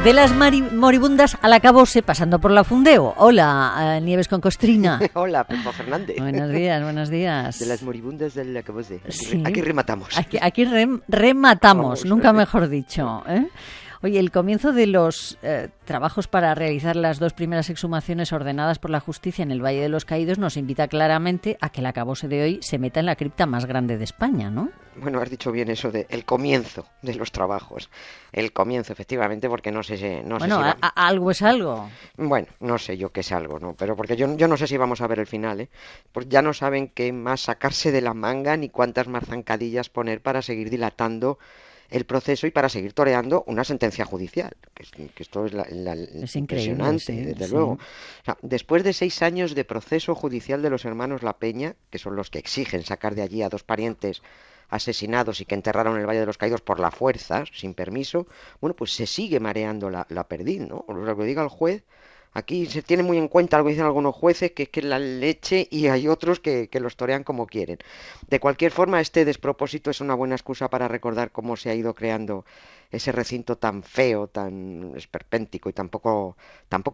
De las moribundas al acabose, pasando por la Fundeo. Hola, Nieves con Costrina. Hola, Pepa Fernández. Buenos días, buenos días. De las moribundas del acabose. Sí. Aquí rematamos. Aquí rematamos, Vamos, nunca mejor dicho, ¿eh? Oye, el comienzo de los trabajos para realizar las 2 primeras exhumaciones ordenadas por la justicia en el Valle de los Caídos nos invita claramente a que el acabose de hoy se meta en la cripta más grande de España, ¿no? Bueno, has dicho bien eso de el comienzo de los trabajos. El comienzo, efectivamente, porque no sé si... algo es algo. Bueno, no sé yo qué es algo, ¿no? Pero porque yo no sé si vamos a ver el final, ¿eh? Pues ya no saben qué más sacarse de la manga ni cuántas más zancadillas poner para seguir dilatando el proceso y para seguir toreando una sentencia judicial, que esto es impresionante, desde luego. O sea, después de 6 años de proceso judicial de los hermanos La Peña, que son los que exigen sacar de allí a 2 parientes asesinados y que enterraron en el Valle de los Caídos por la fuerza, sin permiso, bueno, pues se sigue mareando la perdiz, ¿no? Lo que diga el juez. Aquí se tiene muy en cuenta algo que dicen algunos jueces, que es que la leche, y hay otros que los torean como quieren. De cualquier forma, este despropósito es una buena excusa para recordar cómo se ha ido creando ese recinto tan feo, tan esperpéntico y tan poco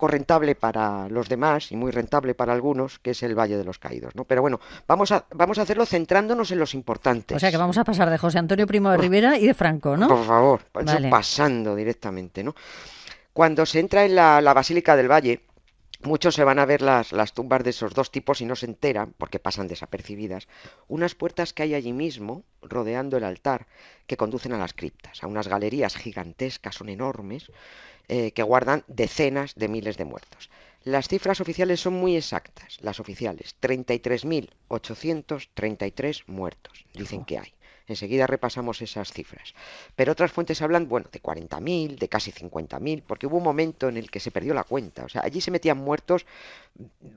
rentable para los demás y muy rentable para algunos, que es el Valle de los Caídos, ¿no? Pero bueno, vamos a hacerlo centrándonos en los importantes. O sea que vamos a pasar de José Antonio Primo de Rivera y de Franco, ¿no? Por favor, vale. Pasando directamente, ¿no? Cuando se entra en la Basílica del Valle, muchos se van a ver las tumbas de esos 2 tipos y no se enteran, porque pasan desapercibidas, unas puertas que hay allí mismo, rodeando el altar, que conducen a las criptas, a unas galerías gigantescas, son enormes, que guardan decenas de miles de muertos. Las cifras oficiales son muy exactas, las oficiales, 33.833 muertos, dicen que hay. Enseguida repasamos esas cifras. Pero otras fuentes hablan, bueno, de 40.000, de casi 50.000, porque hubo un momento en el que se perdió la cuenta. O sea, allí se metían muertos,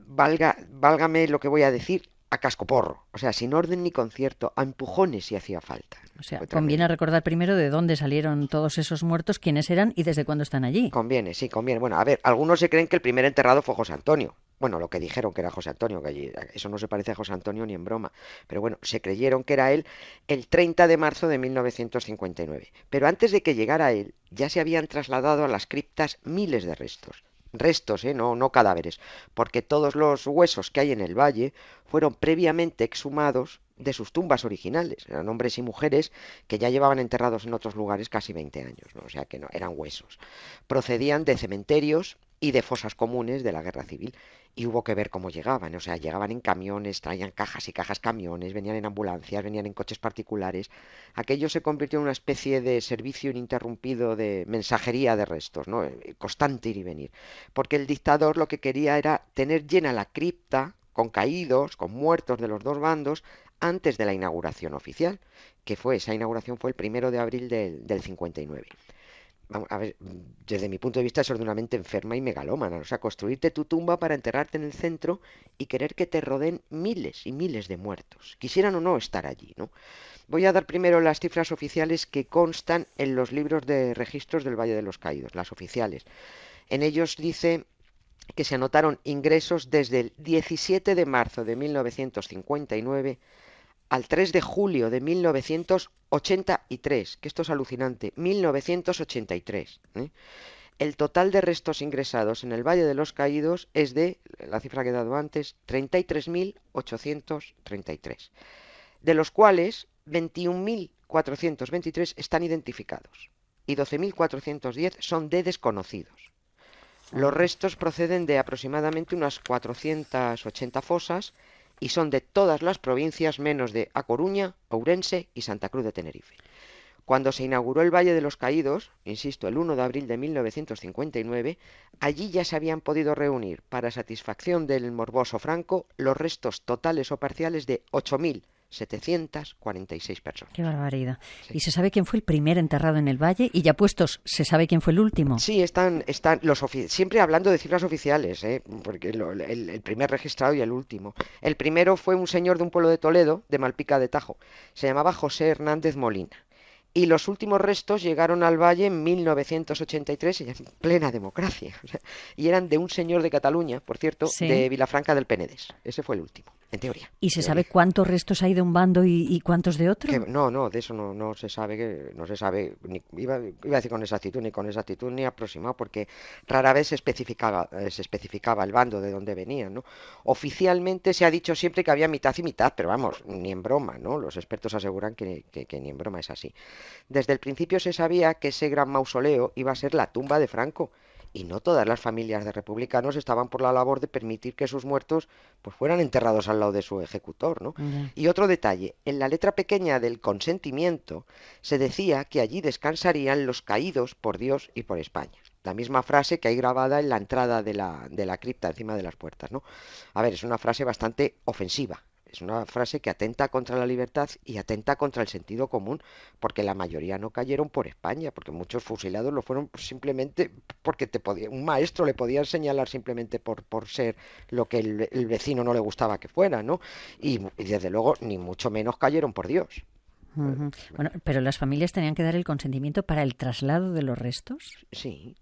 válgame lo que voy a decir, a cascoporro. O sea, sin orden ni concierto, a empujones si hacía falta. O sea, conviene recordar primero de dónde salieron todos esos muertos, quiénes eran y desde cuándo están allí. Conviene, sí, conviene. Bueno, a ver, algunos se creen que el primer enterrado fue José Antonio. Bueno, lo que dijeron que era José Antonio, que allí, eso no se parece a José Antonio ni en broma. Pero bueno, se creyeron que era él el 30 de marzo de 1959. Pero antes de que llegara él, ya se habían trasladado a las criptas miles de restos. Restos, no cadáveres, porque todos los huesos que hay en el valle fueron previamente exhumados de sus tumbas originales. Eran hombres y mujeres que ya llevaban enterrados en otros lugares casi 20 años, ¿no? O sea que no, eran huesos. Procedían de cementerios y de fosas comunes de la Guerra Civil. Y hubo que ver cómo llegaban, o sea, llegaban en camiones, traían cajas y cajas camiones, venían en ambulancias, venían en coches particulares. Aquello se convirtió en una especie de servicio ininterrumpido de mensajería de restos, ¿no? Constante ir y venir. Porque el dictador lo que quería era tener llena la cripta con caídos, con muertos de los 2 bandos, antes de la inauguración oficial, esa inauguración fue el 1 de abril del 59. Vamos a ver, desde mi punto de vista eso es de una mente enferma y megalómana, o sea, construirte tu tumba para enterrarte en el centro y querer que te rodeen miles y miles de muertos, quisieran o no estar allí, ¿no? Voy a dar primero las cifras oficiales que constan en los libros de registros del Valle de los Caídos, las oficiales. En ellos dice que se anotaron ingresos desde el 17 de marzo de 1959 al 3 de julio de 1983, que esto es alucinante, 1983. El total de restos ingresados en el Valle de los Caídos es de, la cifra que he dado antes, 33.833, de los cuales 21.423 están identificados y 12.410 son de desconocidos. Los restos proceden de aproximadamente unas 480 fosas y son de todas las provincias menos de A Coruña, Ourense y Santa Cruz de Tenerife. Cuando se inauguró el Valle de los Caídos, insisto, el 1 de abril de 1959, allí ya se habían podido reunir, para satisfacción del morboso Franco, los restos totales o parciales de 8.746 personas. ¡Qué barbaridad! Sí. ¿Y se sabe quién fue el primer enterrado en el valle? Y ya puestos, ¿se sabe quién fue el último? Sí, están siempre hablando de cifras oficiales, porque el primer registrado y el último. El primero fue un señor de un pueblo de Toledo, de Malpica de Tajo. Se llamaba José Hernández Molina. Y los últimos restos llegaron al valle en 1983, en plena democracia. Y eran de un señor de Cataluña, por cierto, sí, de Vilafranca del Penedès. Ese fue el último. En teoría. ¿Y se sabe Teoría. cuántos restos hay de un bando y cuántos de otro? No, de eso no se sabe, no se sabe, iba a decir con exactitud ni aproximado, porque rara vez se especificaba el bando de dónde venían, ¿no? Oficialmente se ha dicho siempre que había mitad y mitad, pero vamos, ni en broma, ¿no? Los expertos aseguran que ni en broma es así. Desde el principio se sabía que ese gran mausoleo iba a ser la tumba de Franco, y no todas las familias de republicanos estaban por la labor de permitir que sus muertos pues fueran enterrados al lado de su ejecutor, ¿no? Ya. Y otro detalle, en la letra pequeña del consentimiento se decía que allí descansarían los caídos por Dios y por España. La misma frase que hay grabada en la entrada de la cripta encima de las puertas, ¿no? A ver, es una frase bastante ofensiva. Es una frase que atenta contra la libertad y atenta contra el sentido común, porque la mayoría no cayeron por España, porque muchos fusilados lo fueron simplemente porque un maestro le podía señalar simplemente por ser lo que el vecino no le gustaba que fuera, ¿no? Y desde luego ni mucho menos cayeron por Dios. Ujú. Bueno, pero las familias tenían que dar el consentimiento para el traslado de los restos. Sí,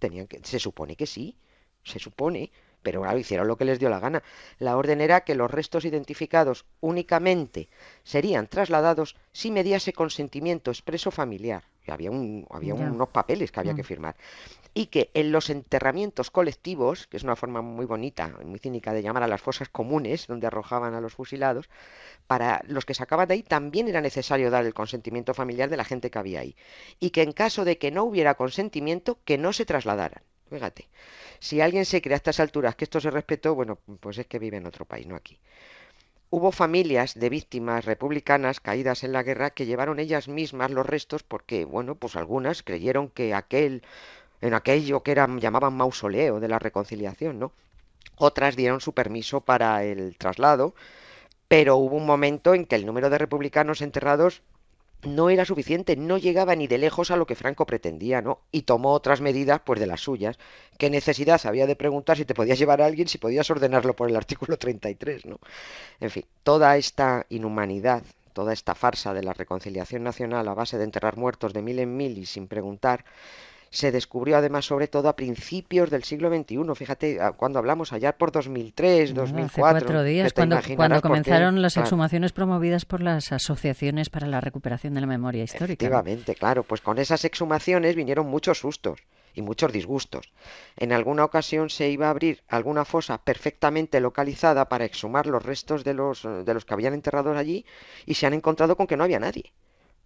se supone que sí, se supone, pero claro, hicieron lo que les dio la gana. La orden era que los restos identificados únicamente serían trasladados si mediase consentimiento expreso familiar. Y había Ya. unos papeles que había que Mm. firmar. Y que en los enterramientos colectivos, que es una forma muy bonita, muy cínica de llamar a las fosas comunes, donde arrojaban a los fusilados, para los que sacaban de ahí también era necesario dar el consentimiento familiar de la gente que había ahí. Y que en caso de que no hubiera consentimiento, que no se trasladaran. Fíjate, si alguien se cree a estas alturas que esto se respetó, bueno, pues es que vive en otro país, no aquí. Hubo familias de víctimas republicanas caídas en la guerra que llevaron ellas mismas los restos porque, bueno, pues algunas creyeron que en aquello que llamaban mausoleo de la reconciliación, ¿no? Otras dieron su permiso para el traslado, pero hubo un momento en que el número de republicanos enterrados no era suficiente, no llegaba ni de lejos a lo que Franco pretendía, ¿no? Y tomó otras medidas, pues de las suyas. ¿Qué necesidad había de preguntar si te podías llevar a alguien, si podías ordenarlo por el artículo 33, ¿no? En fin, toda esta inhumanidad, toda esta farsa de la reconciliación nacional a base de enterrar muertos de mil en mil y sin preguntar, se descubrió además sobre todo a principios del siglo XXI. Fíjate, cuando hablamos allá por 2003, Nada, hace 2004, 4 días, te cuando imaginarás por qué. comenzaron las Claro, exhumaciones promovidas por las asociaciones para la recuperación de la memoria histórica, ¿no? efectivamente, claro, pues con esas exhumaciones vinieron muchos sustos y muchos disgustos. En alguna ocasión se iba a abrir alguna fosa perfectamente localizada para exhumar los restos de los que habían enterrados allí y se han encontrado con que no había nadie.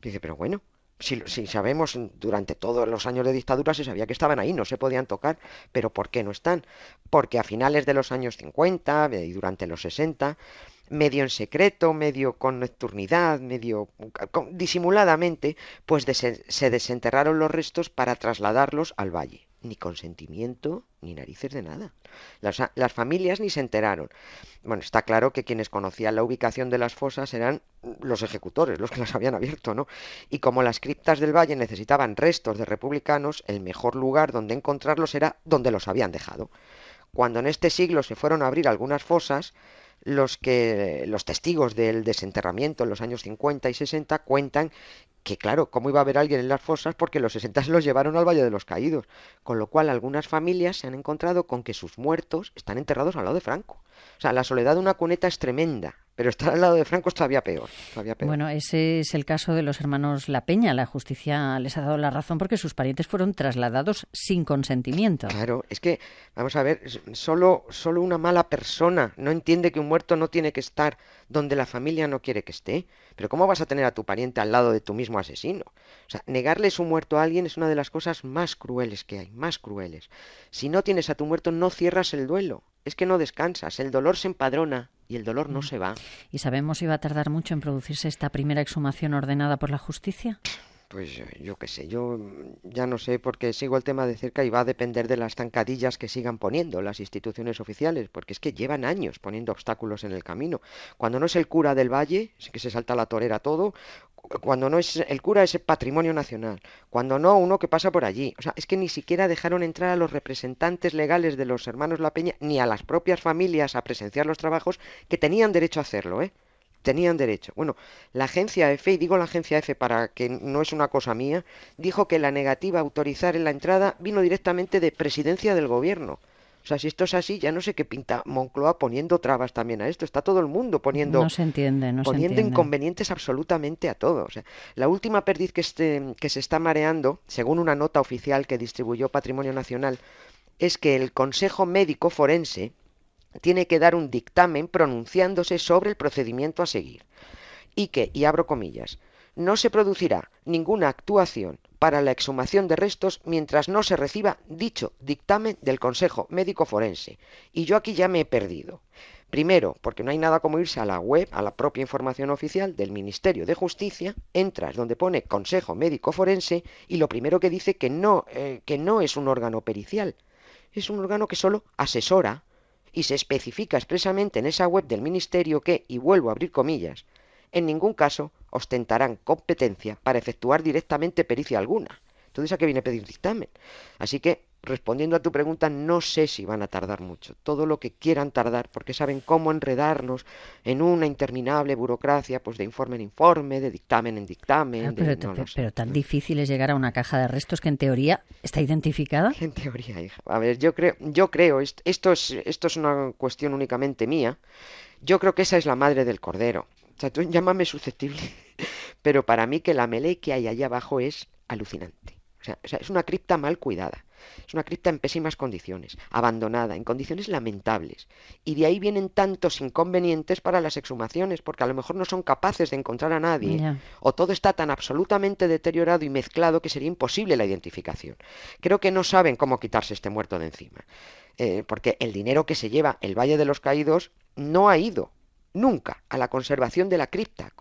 Dice, pero bueno, si sabemos, durante todos los años de dictadura se sabía que estaban ahí, no se podían tocar, pero ¿por qué no están? Porque a finales de los años 50 y durante los 60, medio en secreto, medio con nocturnidad, medio disimuladamente, pues se desenterraron los restos para trasladarlos al valle. Ni consentimiento, ni narices de nada. Las familias ni se enteraron. Bueno, está claro que quienes conocían la ubicación de las fosas eran los ejecutores, los que las habían abierto, ¿no? Y como las criptas del valle necesitaban restos de republicanos, el mejor lugar donde encontrarlos era donde los habían dejado. Cuando en este siglo se fueron a abrir algunas fosas, los testigos del desenterramiento en los años 50 y 60 cuentan que, claro, ¿cómo iba a haber alguien en las fosas? Porque los 60 se los llevaron al Valle de los Caídos, con lo cual algunas familias se han encontrado con que sus muertos están enterrados al lado de Franco. O sea, la soledad de una cuneta es tremenda, pero estar al lado de Franco es todavía peor, todavía peor. Bueno, ese es el caso de los hermanos La Peña. La justicia les ha dado la razón porque sus parientes fueron trasladados sin consentimiento. Claro, es que, vamos a ver, solo una mala persona no entiende que un muerto no tiene que estar donde la familia no quiere que esté. Pero ¿cómo vas a tener a tu pariente al lado de tu mismo asesino? O sea, negarle su muerto a alguien es una de las cosas más crueles que hay, más crueles. Si no tienes a tu muerto, no cierras el duelo. Es que no descansas, el dolor se empadrona y el dolor no se va. ¿Y sabemos si va a tardar mucho en producirse esta primera exhumación ordenada por la justicia? Pues yo qué sé, yo ya no sé porque sigo el tema de cerca y va a depender de las zancadillas que sigan poniendo las instituciones oficiales, porque es que llevan años poniendo obstáculos en el camino. Cuando no es el cura del valle, es que se salta la torera todo, cuando no es el cura es el patrimonio nacional, cuando no uno que pasa por allí. O sea, es que ni siquiera dejaron entrar a los representantes legales de los hermanos La Peña ni a las propias familias a presenciar los trabajos que tenían derecho a hacerlo, ¿eh? Tenían derecho. Bueno, la agencia EFE, y digo la agencia EFE para que no es una cosa mía, dijo que la negativa a autorizar en la entrada vino directamente de presidencia del gobierno. O sea, si esto es así, ya no sé qué pinta Moncloa poniendo trabas también a esto. Está todo el mundo No se entiende, no se poniendo entiende. inconvenientes absolutamente a todo. O sea, la última perdiz que se está mareando, según una nota oficial que distribuyó Patrimonio Nacional, es que el Consejo Médico Forense tiene que dar un dictamen pronunciándose sobre el procedimiento a seguir. Y que, y abro comillas, no se producirá ninguna actuación para la exhumación de restos mientras no se reciba dicho dictamen del Consejo Médico Forense. Y yo aquí ya me he perdido. Primero, porque no hay nada como irse a la web, a la propia información oficial del Ministerio de Justicia, entras donde pone Consejo Médico Forense y lo primero que dice que no es un órgano pericial, es un órgano que solo asesora y se especifica expresamente en esa web del Ministerio que, y vuelvo a abrir comillas, en ningún caso ostentarán competencia para efectuar directamente pericia alguna. Entonces, ¿a qué viene a pedir dictamen? Así que, respondiendo a tu pregunta, no sé si van a tardar mucho. Todo lo que quieran tardar, porque saben cómo enredarnos en una interminable burocracia, pues de informe en informe, de dictamen en dictamen, no lo sé. Pero tan difícil es llegar a una caja de restos que en teoría está identificada. En teoría, hija. A ver, yo creo, esto es una cuestión únicamente mía. Yo creo que esa es la madre del cordero. O sea, tú llámame susceptible, pero para mí que la melee que hay allá abajo es alucinante. O sea, es una cripta mal cuidada. Es una cripta en pésimas condiciones, abandonada, en condiciones lamentables. Y de ahí vienen tantos inconvenientes para las exhumaciones, porque a lo mejor no son capaces de encontrar a nadie, Ya. o todo está tan absolutamente deteriorado y mezclado que sería imposible la identificación. Creo que no saben cómo quitarse este muerto de encima, porque el dinero que se lleva el Valle de los Caídos no ha ido nunca a la conservación de la cripta.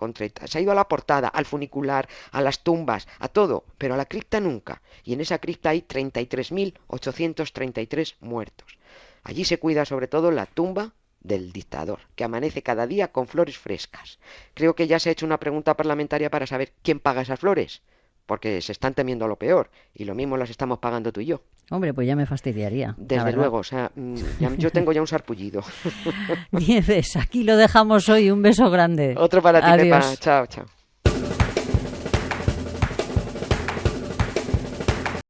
Se ha ido a la portada, al funicular, a las tumbas, a todo, pero a la cripta nunca. Y en esa cripta hay 33.833 muertos. Allí se cuida sobre todo la tumba del dictador, que amanece cada día con flores frescas. Creo que ya se ha hecho una pregunta parlamentaria para saber quién paga esas flores, porque se están temiendo lo peor, y lo mismo las estamos pagando tú y yo. Hombre, pues ya me fastidiaría. Desde luego, o sea, yo tengo ya un sarpullido. Nieves, aquí lo dejamos hoy. Un beso grande. Otro para ti, Adiós. Pepa. Chao, chao.